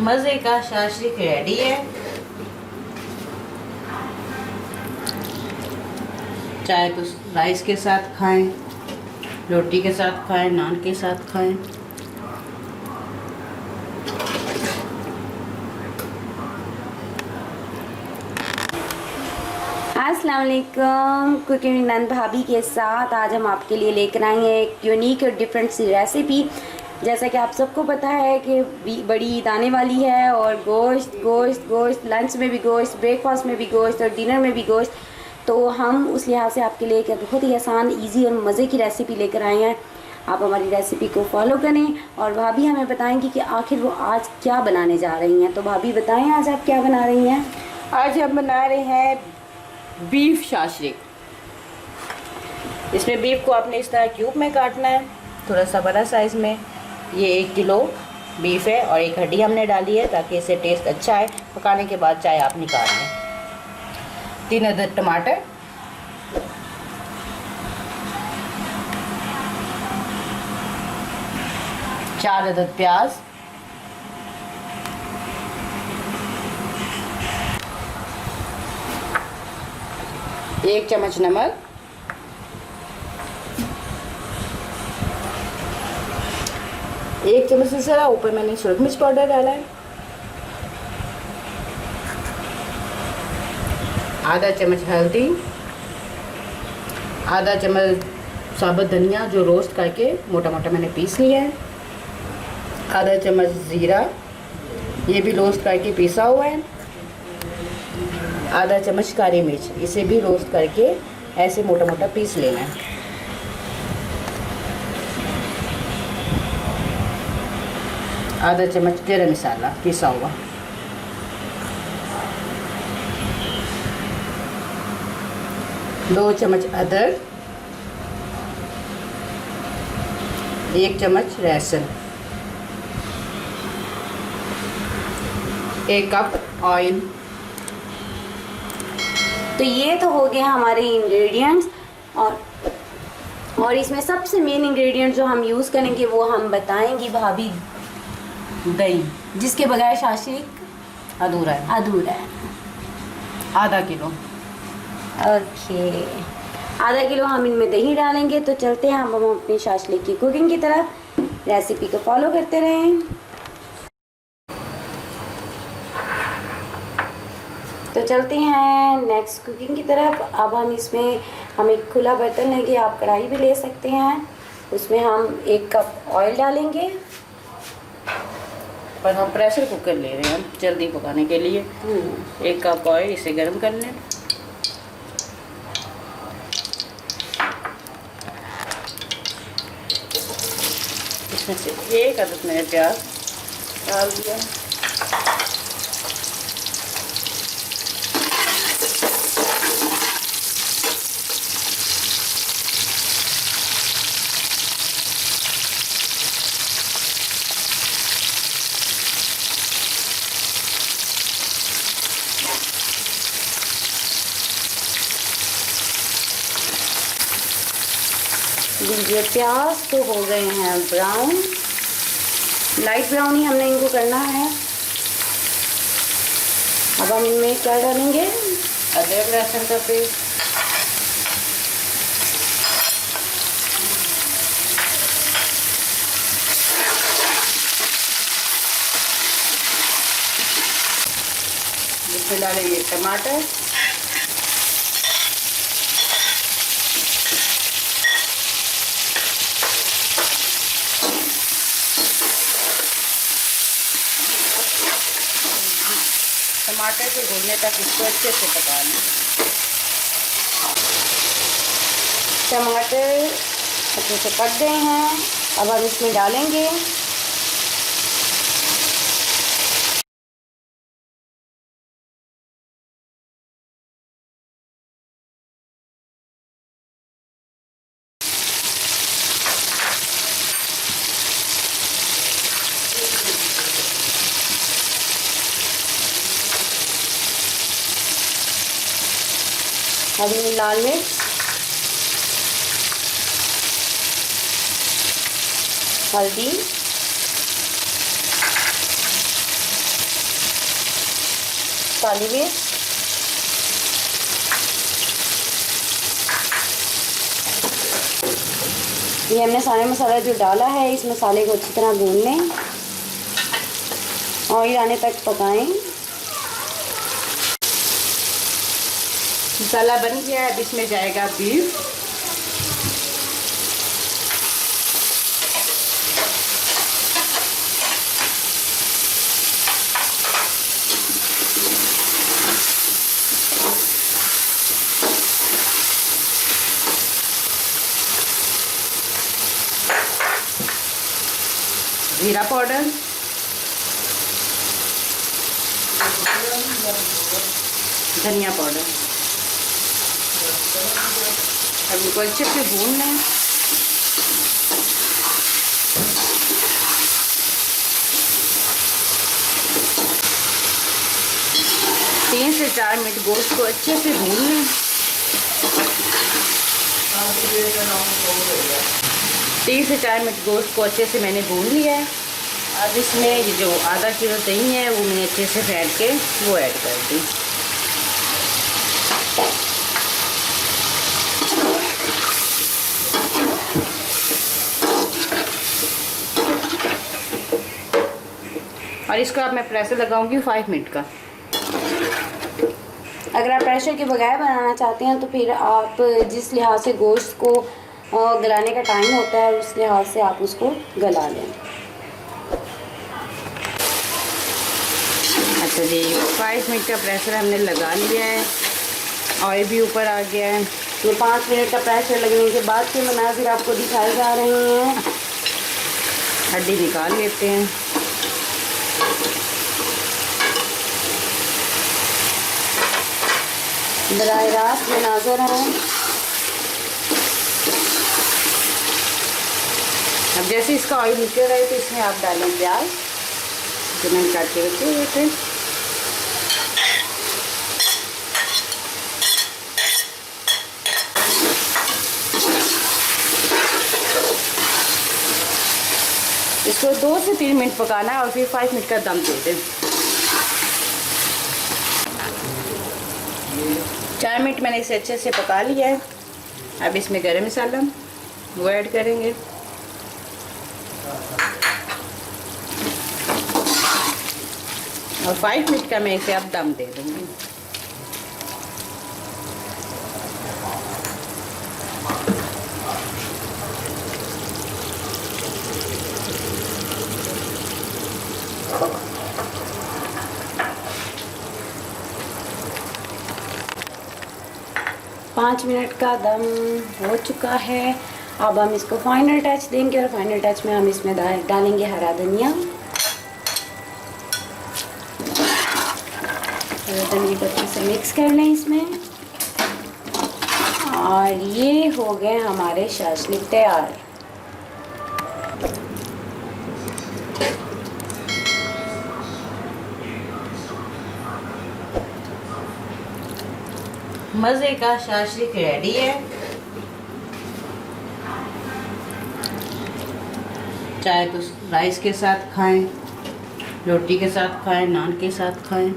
मज़े का shashlik ready है। चाहे तो राइस के साथ खाएं, रोटी के साथ खाएं, नान के साथ खाएं। अस्सलाम वालेकुम। कुकिंग नंद भाभी के साथ आज हम आपके लिए लेकर आए हैं एक यूनिक और डिफरेंट सी रेसिपी। जैसा कि आप सबको पता है कि बड़ी ईद आने वाली है और गोश्त गोश्त गोश्त, लंच में भी गोश्त, ब्रेकफास्ट में भी गोश्त और डिनर में भी गोश्त। तो हम उस लिहाज से आपके लिए एक बहुत ही आसान, इजी और मज़े की रेसिपी लेकर आए हैं। आप हमारी रेसिपी को फॉलो करें और भाभी हमें बताएंगी कि आखिर वो आज क्या बनाने जा रही हैं। तो भाभी बताएं, आज आप क्या बना रही हैं? आज हम बना रहे हैं बीफ शाशलिक। इसमें बीफ को आपने इस तरह क्यूब में काटना है, थोड़ा सा बड़ा साइज़ में। ये 1 किलो बीफ है और एक हड्डी हमने डाली है ताकि इससे टेस्ट अच्छा है। पकाने के बाद चाहे आप निकाल लें। 3 अदद टमाटर, 4 अदद प्याज, 1 चम्मच नमक, 1 चम्मच से ज़रा ऊपर मैंने सुरख मिर्च पाउडर डाला है, आधा चम्मच हल्दी, आधा चम्मच साबुत धनिया जो रोस्ट करके मोटा मोटा मैंने पीस लिया है, आधा चम्मच ज़ीरा ये भी रोस्ट करके पीसा हुआ है, आधा चम्मच काली मिर्च इसे भी रोस्ट करके ऐसे मोटा मोटा पीस लेना है। आधा चम्मच गरम मसाला पिसा हुआ, दो चम्मच अदरक, 1 चम्मच लहसुन, 1 कप ऑयल। तो ये तो हो गए हमारे इंग्रेडिएंट्स। और इसमें सबसे मेन इंग्रेडिएंट जो हम यूज़ करेंगे वो हम बताएंगी भाभी, दही, जिसके बगैर शाशलिक अधूरा है, आधा किलो। ओके, आधा किलो हम इनमें दही डालेंगे। तो चलते हैं हम अपनी शाशलिक की कुकिंग की तरफ। रेसिपी को फॉलो करते रहें। तो चलते हैं नेक्स्ट कुकिंग की तरफ। अब हम एक खुला बर्तन लेंगे, आप कढ़ाई भी ले सकते हैं। उसमें हम 1 कप ऑयल डालेंगे। पर हम प्रेशर कुकर ले रहे हैं जल्दी पकाने के लिए। 1 कप ऑयल, इसे गर्म कर लें। इसमें से 1 अदद मैंने प्याज डाल दिया, ये प्याज तो हो गए हैं ब्राउन, लाइट ब्राउन ही हमने इनको करना है। अब हम इनमें क्या डालेंगे? अदरक लहसुन का पेस्ट, इसमें डालेंगे टमाटर, टमाटर के घुलने तक इसको अच्छे से पका लें। टमाटर अच्छे से पक गए हैं। अब हम इसमें डालेंगे हरी लाल मिर्च, हल्दी, काली मिर्च, ये हमने सारे मसाला जो डाला है इस मसाले को अच्छी तरह भून लें, ऑयल आने तक पकाएं। मसाला बन गया है, अब इसमें जाएगा बीफ। जीरा पाउडर, धनिया पाउडर। अब इनको अच्छे से भून लें। तीन से 4 मिनट गोश्त को अच्छे से भून लें। 3 से 4 मिनट गोश्त को अच्छे से मैंने भून लिया है। अब इसमें ये जो आधा किलो दही है वो मैंने अच्छे से फेंट के वो ऐड कर दी। और इसको अब मैं प्रेशर लगाऊंगी 5 मिनट का। अगर आप प्रेशर के बगैर बनाना चाहते हैं तो फिर आप जिस लिहाज से गोश्त को गलाने का टाइम होता है उस लिहाज से आप उसको गला लें। अच्छा जी, 5 मिनट का प्रेशर हमने लगा लिया है, ऑयल भी ऊपर आ गया है। तो 5 मिनट का प्रेशर लगने के बाद के मनाजिर आपको दिखाए जा रहे हैं। हड्डी निकाल लेते हैं। बराह रास्त मनाजर हैं। अब जैसे इसका ऑयल निकल रहा है तो इसमें आप डालें प्याज जो मैंने काट के रखे हुए थे। इसको 2 से 3 मिनट पकाना है और फिर 5 मिनट का दम दे दें। 4 मिनट मैंने इसे अच्छे से पका लिया है। अब इसमें गरम मसाला वो ऐड करेंगे। और 5 मिनट का मैं इसे अब दम दे दूँगी। पाँच मिनट का दम हो चुका है। अब हम इसको फाइनल टच देंगे और फाइनल टच में हम इसमें डालेंगे हरा धनिया। हरा धनिया को अच्छे से मिक्स कर लें इसमें। और ये हो गए हमारे शाशलिक तैयार। मज़े का शाशलिक रेडी है। चाहे तो राइस के साथ खाएं, रोटी के साथ खाएं, नान के साथ खाएं।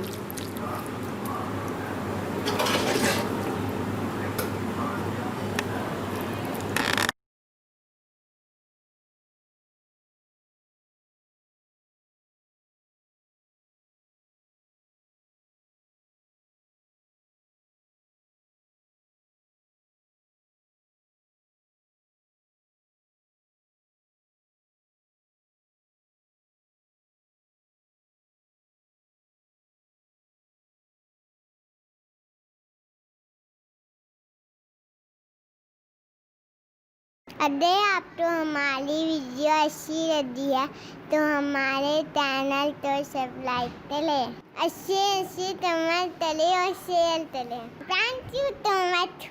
अगर आपको हमारी वीडियो अच्छी लगी है तो हमारे चैनल को सब्सक्राइब करें, अच्छे अच्छे कमेंट करें और शेयर करें। Thank you so much.